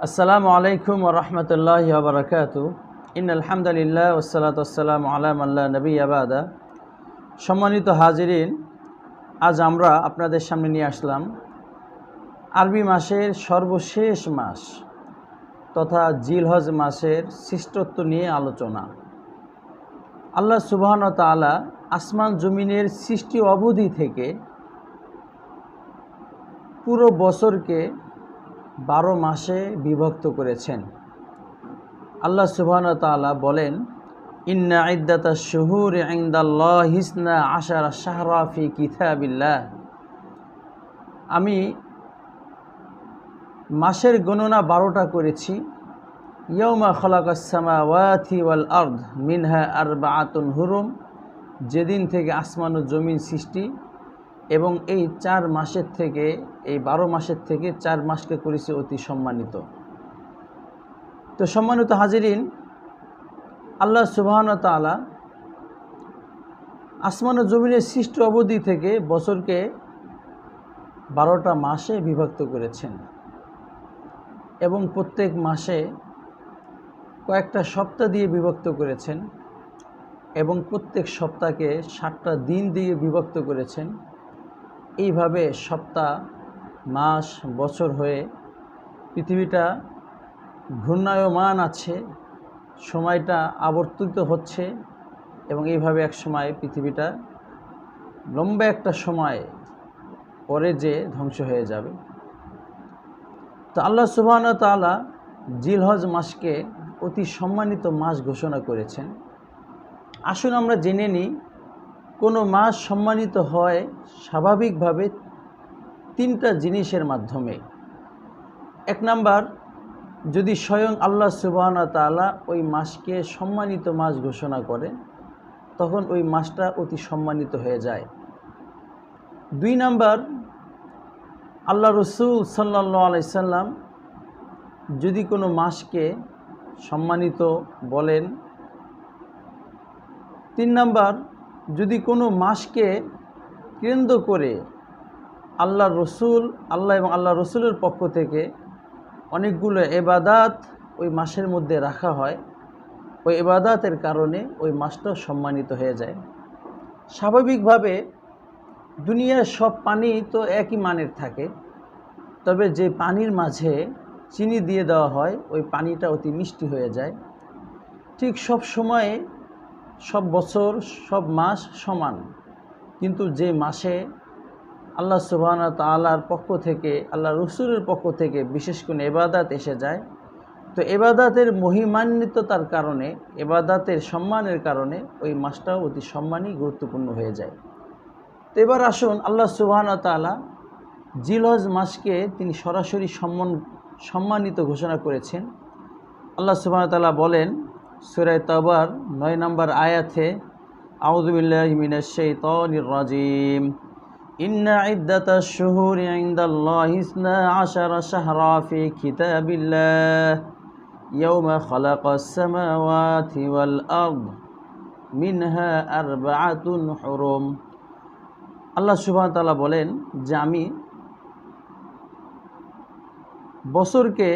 আসসালামু আলাইকুম ওয়া রাহমাতুল্লাহি ওয়া বারাকাতুহু। ইন্নাল হামদালিল্লাহ ওয়াসসালাতু ওয়াসসালামু আলা মান লা নাবিয়্যা বা'দা। সম্মানিত হাজিরিন, আজ আমরা আপনাদের সামনে নিয়ে আসলাম আরবি মাসের সর্বশেষ মাস তথা জিলহজ মাসের শ্রেষ্ঠত্ব নিয়ে আলোচনা। আল্লাহ সুবহানাহু ওয়া তাআলা আসমান জমিনের সৃষ্টি অবধি থেকে পুরো বছরকে 12 মাসে বিভক্ত করেছেন। আল্লাহ সুবহানাহু ওয়া তাআলা বলেন, ইন্না ইদ্দাতাশ শুহুরি ইনদাল্লাহি 12 শাহরা ফি কিতাবিল্লাহ। আমি মাসের গণনা 12টা করেছি। ইয়াউমা খালাকাস সামাওয়াতি ওয়াল আরদ মিনহা আরবাআতুন হুরুম, যেদিন থেকে আসমান ও জমিন সৃষ্টি, এবং এই 4 মাসের থেকে, এই 12 মাসের থেকে 4 মাসকে করেছি অতি সম্মানিত। তো সম্মানিত হাজিরিন, আল্লাহ সুবহানাহু ওয়া তাআলা আসমান ও জমিনের সৃষ্টি অবধি থেকে বছরকে 12টা মাসে বিভক্ত করেছেন এবং প্রত্যেক মাসে কয়েকটা সপ্তাহ দিয়ে বিভক্ত করেছেন এবং প্রত্যেক সপ্তাহকে 7টা দিন দিয়ে বিভক্ত করেছেন। এইভাবে সপ্তাহ, মাস, বছর হয়ে পৃথিবীটা ঘূর্ণায়মান আছে, সময়টা আবর্তিত হচ্ছে এবং এইভাবে এক সময় পৃথিবীটা লম্বা একটা সময় পরে যে ধ্বংস হয়ে যাবে। তো আল্লাহ সুবহানাহু ওয়া তাআলা জিলহজ মাসকে অতি সম্মানিত মাস ঘোষণা করেছেন। আসুন আমরা জেনে নিই কোনো মাস সম্মানিত হয় স্বাভাবিকভাবে 3টা জিনিসের মাধ্যমে। 1 নাম্বার, যদি স্বয়ং আল্লাহ সুবহানাহু ওয়া তাআলা ওই মাসকে সম্মানিত মাস ঘোষণা করে, তখন ওই মাসটা অতি সম্মানিত হয়ে যায়। 2 নাম্বার, আল্লাহ রসুল সাল্লাল্লাহু আলাইহি সাল্লাম যদি কোনো মাসকে সম্মানিত বলেন। 3 নাম্বার, যদি কোনো মাসকে কেন্দ্র করে আল্লাহ এবং আল্লাহ রসুলের পক্ষ থেকে অনেকগুলো ইবাদত ওই মাসের মধ্যে রাখা হয়, ওই ইবাদতের কারণে ওই মাসটা সম্মানিত হয়ে যায়। স্বাভাবিকভাবে দুনিয়ার সব পানি তো একই মানের থাকে, তবে যে পানির মাঝে চিনি দিয়ে দেওয়া হয় ওই পানিটা অতি মিষ্টি হয়ে যায়। ঠিক সব সময়ে, সব বছর, সব মাস সমান, কিন্তু যে মাসে আল্লাহ সুবহানাহু ওয়া তাআলার পক্ষ থেকে, আল্লাহ রসুলের পক্ষ থেকে বিশেষ কোনো ইবাদত এসে যায়, তো ইবাদতের মহিমান্বিততার কারণে, ইবাদতের সম্মানের কারণে ওই মাসটাও অতি সম্মানী, গুরুত্বপূর্ণ হয়ে যায়। তো এবার আসুন, আল্লাহ সুবহানাহু ওয়া তাআলা জিলহজ মাসকে তিনি সরাসরি সম্মানিত ঘোষণা করেছেন। আল্লাহ সুবহানাহু ওয়া তাআলা বলেন সূরা তাওবার 9 নম্বর আয়াতে, আউযু বিল্লাহি মিনাশ শাইতানির রাজিম, ইন্না ইদ্দাতাশ শুহুরি ইনদাল্লাহি 12 শাহরা ফি কিতাবিল্লাহ ইয়াউমা খালাকাস সামাওয়াতি ওয়াল আরদ মিনহা আরবাআতুন হুরুম। আল্লাহ সুবহানাহু ওয়া তাআলা বলেন যে আমি বছরকে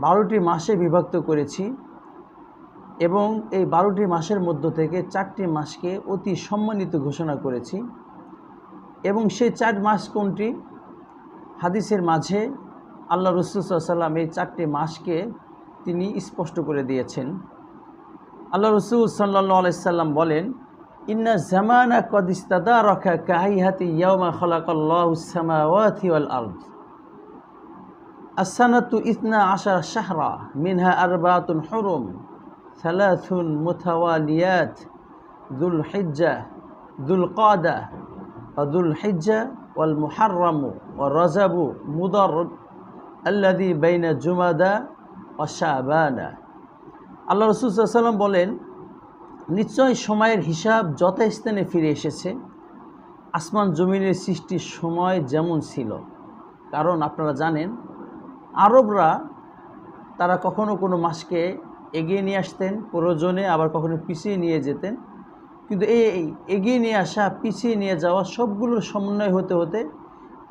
12টি মাসে বিভক্ত করেছি এবং এই 12টি মাসের মধ্য থেকে 4টি মাসকে অতি সম্মানিত ঘোষণা করেছি। এবং সেই 4 মাস কোনটি? হাদিসের মাঝে আল্লাহ রাসূল সাল্লাল্লাহু আলাইহি ওয়াসাল্লাম এই 4টি মাসকে তিনি স্পষ্ট করে দিয়েছেন। আল্লাহ রাসূল সাল্লাল্লাহু আলাইহি ওয়াসাল্লাম বলেন, ইন্না জামানা কদ ইস্তাদারাকা কাহাইয়াতি ইয়াউমা খালাকাল্লাহুস সামাওয়াতি ওয়াল আরদ as-sanatu 12 শাহরা মিনহা আরবাআতুন হুরুম সালাসুন মুতাওয়ালিয়াত যুল হিজ্জাহ যুল কাদা ওয়া যুল হিজ্জা ওয়াল মুহাররম ওয়া রাজাবু মুদার আল্লাযী বাইনা জুমাদা ওয়া শাবানা। আল্লাহ রাসূল সাল্লাল্লাহু আলাইহি ওয়াসাল্লাম বলেন, নিশ্চয় সময়ের হিসাব যথাস্থানে ফিরে এসেছে, আসমান জমিনের সৃষ্টির সময় যেমন ছিল। কারণ আপনারা জানেন, আরবরা তারা কখনো কোনো মাসকে এগিয়ে নিয়ে আসতেন প্রয়োজনে, আবার কখনো পিছিয়ে নিয়ে যেতেন, কিন্তু এই এগিয়ে নিয়ে আসা, পিছিয়ে নিয়ে যাওয়া সবগুলোর সমন্বয় হতে হতে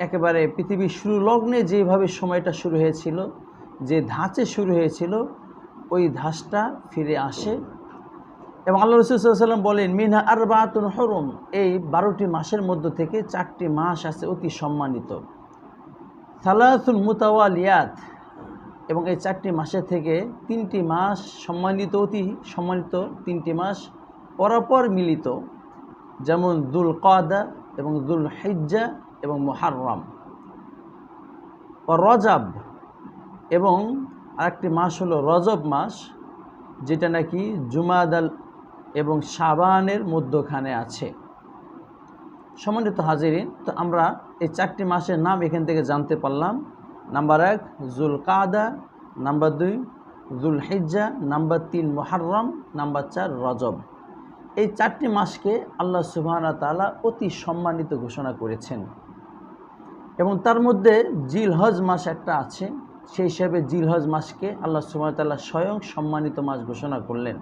একেবারে পৃথিবীর শুরু লগ্নে যেভাবে সময়টা শুরু হয়েছিল, যে ধাঁচে শুরু হয়েছিল ওই ধাঁচটা ফিরে আসে। এবং আল্লাহ রাসূল সাল্লাল্লাহু আলাইহি ওয়াসাল্লাম বলেন, মিনহা আরবাতুন হুরুম, এই 12টি মাসের মধ্য থেকে 4টি মাস আছে অতি সম্মানিত। সালাসুন মুতাওয়ালিয়াত, এবং এই 4টি মাসের থেকে 3টি মাস সম্মানিত, অতি সম্মানিত 3টি মাস পরপর মিলিত, যেমন যুল কাদা এবং যুল হিজ্জা এবং মুহাররম। ও রজব, এবং আরেকটি মাস হলো রজব মাস, যেটা নাকি জুমাদাল এবং শাবানের মধ্যখানে আছে। সম্মানিত হাজিরিন, তো আমরা এই 4টি মাসের নাম এখান থেকে জানতে পারলাম। নাম্বার 1 যুল কাদা, নাম্বার 2 যুল হিজ্জা, নাম্বার 3 মুহাররম, নাম্বার 4 রজব। এই 4টি মাসকে আল্লাহ সুবহানাহু ওয়া তাআলা অতি সম্মানিত ঘোষণা করেছেন। এবং তার মধ্যে জিলহজ মাস একটা আছে, সেই হিসাবে জিলহজ মাসকে আল্লাহ সুবহানাহু ওয়া তাআলা স্বয়ং সম্মানিত মাস ঘোষণা করলেন।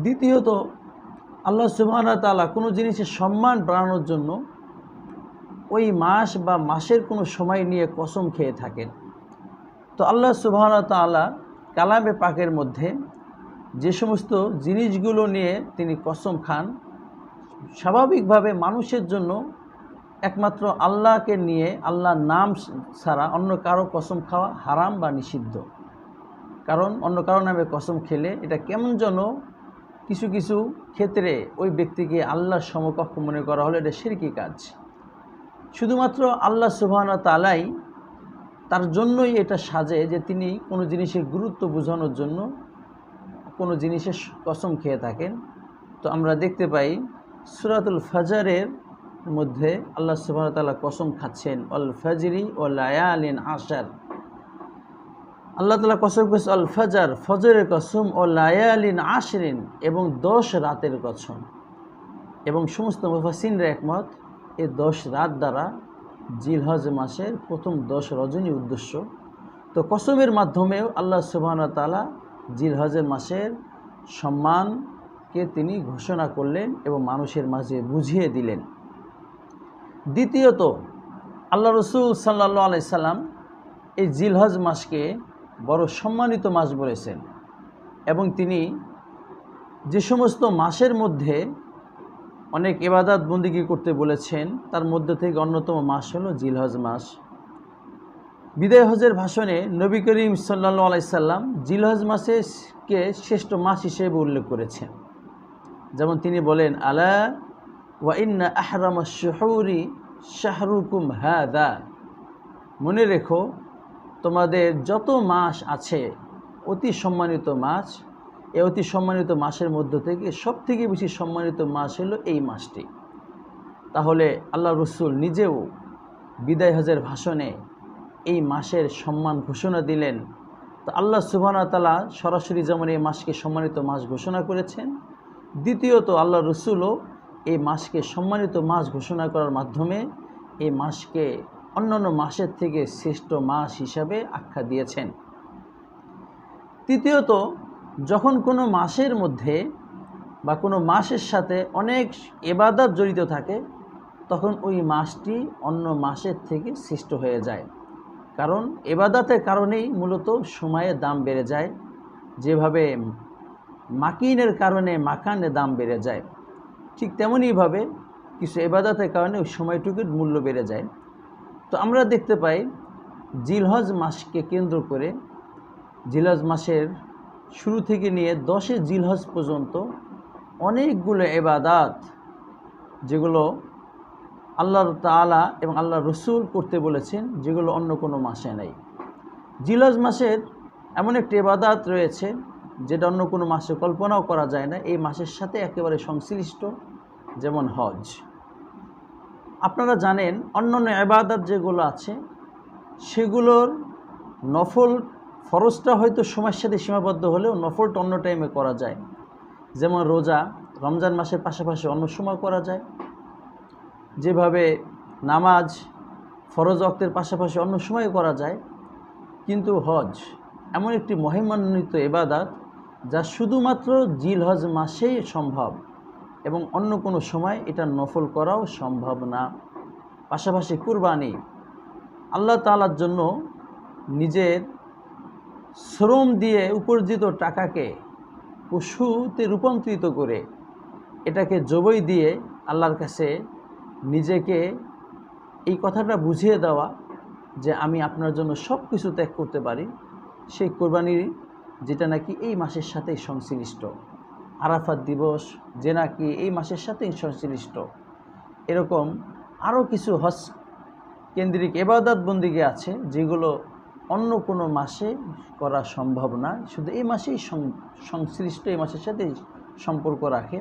দ্বিতীয়ত, আল্লাহ সুবহানাহু ওয়া তাআলা কোনো জিনিসের সম্মান বাড়ানোর জন্য ওই মাস বা মাসের কোনো সময় নিয়ে কসম খেয়ে থাকেন। তো আল্লাহ সুবহানাহু ওয়া তাআলা কালামে পাকের মধ্যে যে সমস্ত জিনিসগুলো নিয়ে তিনি কসম খান, স্বাভাবিকভাবে মানুষের জন্য একমাত্র আল্লাহকে নিয়ে, আল্লাহর নাম ছাড়া অন্য কারো কসম খাওয়া হারাম বা নিষিদ্ধ। কারণ অন্য কারো নামে কসম খেলে এটা কেমন যেন কিছু কিছু ক্ষেত্রে ওই ব্যক্তিকে আল্লাহর সমকক্ষ মনে করা হলে এটা শিরকি কাজ। শুধুমাত্র আল্লাহ সুবহানাহু ওয়া তাআলাই তার জন্যই এটা সাজে যে তিনি কোনো জিনিসের গুরুত্ব বোঝানোর জন্য কোনো জিনিসের কসম খেয়ে থাকেন। তো আমরা দেখতে পাই সূরাতুল ফজরের মধ্যে আল্লাহ সুবহানাহু ওয়া তাআলা কসম খাচ্ছেন, অল ফজরি ও লায়ালিন আশার। আল্লাহ তাআলা কসম করেছে অল ফজর, ফজরের কসম, ও লায়ালিন আশরিন, এবং 10 রাতের কসম। এবং সমস্ত মুফাসসিররা একমত এই 10 রাত দ্বারা জিলহজ মাসের প্রথম 10 রজনী উদ্দেশ্য। তো কসমের মাধ্যমেও আল্লাহ সুবহানাহু ওয়া তাআলা জিলহজের মাসের সম্মানকে তিনি ঘোষণা করলেন এবং মানুষের মাঝে বুঝিয়ে দিলেন। দ্বিতীয়ত, আল্লাহ রাসূল সাল্লাল্লাহু আলাইহি সাল্লাম এই জিলহজ মাসকে বড় সম্মানিত মাস বলেছেন। এবং তিনি যে সমস্ত মাসের মধ্যে অনেক ইবাদত বন্দেগী করতে বলেছেন, তার মধ্যে থেকে অন্যতম মাস হলো জিলহজ মাস। বিদায় হজের ভাষণে নবী করিম সাল্লাল্লাহু আলাইহি সাল্লাম জিলহজ মাসকে শ্রেষ্ঠ মাস হিসেবে উল্লেখ করেছেন। যেমন তিনি বলেন, আলা ওয়া ইন্না আহরামাশ শুহুরি শাহরুকুম হাদা, মনে রেখো তোমাদের যত মাস আছে অতি সম্মানিত মাস, এই অতি সম্মানিত মাসের মধ্য থেকে সবথেকে বেশি সম্মানিত মাস হলো এই মাসটি। তাহলে আল্লাহ রাসূল নিজেও বিদায় হজের ভাষণে এই মাসের সম্মান ঘোষণা দিলেন। তো আল্লাহ সুবহানাহু ওয়া তাআলা সরাসরি যেমন এই মাসকে সম্মানিত মাস ঘোষণা করেছেন, দ্বিতীয়ত আল্লাহ রাসূলও এই মাসকে সম্মানিত মাস ঘোষণা করার মাধ্যমে এই মাসকে অন্যান্য মাসের থেকে শ্রেষ্ঠ মাস হিসাবে আখ্যা দিয়েছেন। তৃতীয়ত, যখন কোনো মাসের মধ্যে বা কোনো মাসের সাথে অনেক ইবাদত জড়িত থাকে, তখন ওই মাসটি অন্য মাসের থেকে শ্রেষ্ঠ হয়ে যায়। কারণ ইবাদতের কারণেই মূলত সময়ের দাম বেড়ে যায়, যেভাবে মাকিনের কারণে মাকানের দাম বেড়ে যায়, ঠিক তেমনইভাবে কিছু ইবাদতের কারণে ওই সময়টুকুর মূল্য বেড়ে যায়। তো আমরা দেখতে পাই জিলহজ মাসকে কেন্দ্র করে জিলহজ মাসের শুরু থেকে নিয়ে 10 জিলহজ পর্যন্ত অনেকগুলো ইবাদত যেগুলো আল্লাহ তাআলা এবং আল্লাহ রসুল করতে বলেছেন, যেগুলো অন্য কোনো মাসে নেই। জিলহজ মাসের এমন একটি ইবাদত রয়েছে যেটা অন্য কোনো মাসে কল্পনাও করা যায় না, এই মাসের সাথে একেবারে সংশ্লিষ্ট, যেমন হজ। আপনারা জানেন অন্যান্য ইবাদত যেগুলো আছে সেগুলোর নফল, ফরজটা হয়তো সময়ের সাথে সীমাবদ্ধ হলেও নফলটা অন্য টাইমে করা যায়। যেমন রোজা রমজান মাসের পাশাপাশি অন্য সময় করা যায়, যেভাবে নামাজ ফরজ ওয়াক্তের পাশাপাশি অন্য সময় করা যায়। কিন্তু হজ এমন একটি মহিমান্বিত ইবাদত যা শুধুমাত্র জিলহজ মাসেই সম্ভব এবং অন্য কোনো সময় এটা নফল করাও সম্ভব না। পাশাপাশি কুরবানি আল্লাহ তাআলার জন্য নিজের শ্রম দিয়ে উপার্জিত টাকাকে পশুতে রূপান্তরিত করে এটাকে জবাই দিয়ে আল্লাহর কাছে নিজেকে এই কথাটা বুঝিয়ে দেওয়া যে আমি আপনার জন্য সব কিছু ত্যাগ করতে পারি, সেই কোরবানির যেটা নাকি এই মাসের সাথেই সংশ্লিষ্ট, আরাফাত দিবস যে নাকি এই মাসের সাথেই সংশ্লিষ্ট, এরকম আরও কিছু হজ কেন্দ্রিক ইবাদত বন্দিগি আছে যেগুলো অন্য কোনো মাসে করা সম্ভব না, শুধু এই মাসেই সংশ্লিষ্ট, এই মাসের সাথে সম্পর্ক রাখে।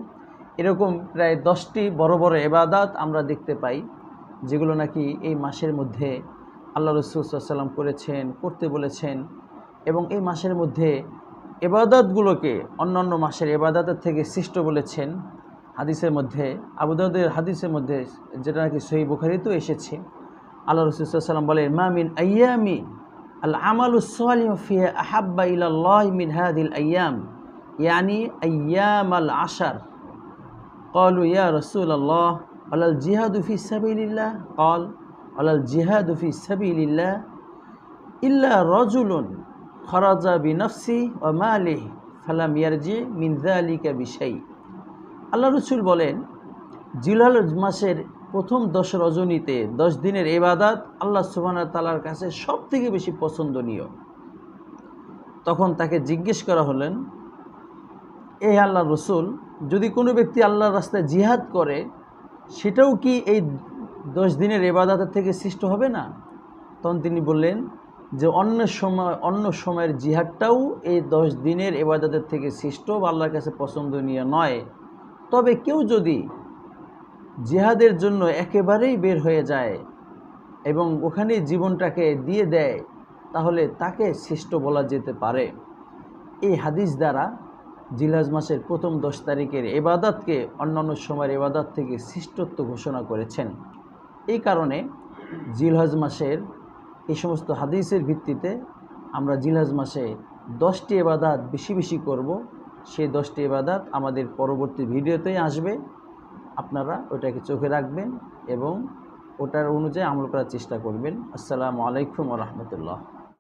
এরকম প্রায় 10টি বড় বড় ইবাদত আমরা দেখতে পাই যেগুলো নাকি এই মাসের মধ্যে আল্লাহ রাসূল সাল্লাল্লাহু আলাইহি ওয়াসাল্লাম করেছেন, করতে বলেছেন। এবং এই মাসের মধ্যে ইবাদতগুলোকে অন্যান্য মাসের ইবাদতের থেকে শ্রেষ্ঠ বলেছেন হাদিসের মধ্যে, আবু দাউদের হাদিসের মধ্যে, যেটা নাকি সহিহ বুখারীতেও এসেছে। আল্লাহ রাসূল সাল্লাল্লাহু আলাইহি ওয়াসাল্লাম বলেন, মা মিন আইয়ামি আল আমালুস সালিহু ফিহা আহাব্বা ইলাল্লাহি মিন হাযিল আইয়াম, ইয়ানি আইয়ামাল আশর। ক্বালু ইয়া রাসূলাল্লাহ ওয়ালাল জিহাদু ফি সাবিলিল্লাহ? ক্বাল ওয়ালাল জিহাদু ফি সাবিলিল্লাহ ইল্লা রাজুলুন খারাজা বিনাফসি ওয়া মালিহি ফালাম ইয়ারজি মিন যালিকা বিশাই। আল্লাহ রাসূল বলেন, জিলহজ মাসের প্রথম 10 রজনীতে 10 দিনের ইবাদত আল্লাহ সুবহানাহু ওয়া তাআলার কাছে সবথেকে বেশি পছন্দনীয়। তখন তাকে জিজ্ঞেস করা হলেন, এই আল্লাহর রাসূল, যদি কোনো ব্যক্তি আল্লাহর রাস্তায় জিহাদ করে সেটাও কি এই 10 দিনের ইবাদতের থেকে সৃষ্ট হবে না? তখন তিনি বললেন যে অন্য সময়ের জিহাদটাও এই 10 দিনের ইবাদতের থেকে সৃষ্ট বা আল্লাহর কাছে পছন্দনীয় নয়। তবে কেউ যদি জিহাদের জন্য একেবারেই বের হয়ে যায় এবং ওখানে জীবনটাকে দিয়ে দেয় তাহলে তাকে শ্রেষ্ঠ বলা যেতে পারে। এই হাদিস দ্বারা জিলহজ মাসের প্রথম 10 তারিখের ইবাদতকে অন্যান্য সময়ের ইবাদত থেকে শ্রেষ্ঠত্ব ঘোষণা করেছেন। এই কারণে জিলহজ মাসের এই সমস্ত হাদিসের ভিত্তিতে আমরা জিলহজ মাসে 10টি ইবাদত বেশি বেশি করব। সেই 10টি ইবাদত আমাদের পরবর্তী ভিডিওতেই আসবে, আপনারা ওটাকে চোখে রাখবেন এবং ওটার অনুযায়ী আমল করার চেষ্টা করবেন। আসসালামু আলাইকুম ওয়া রাহমাতুল্লাহ।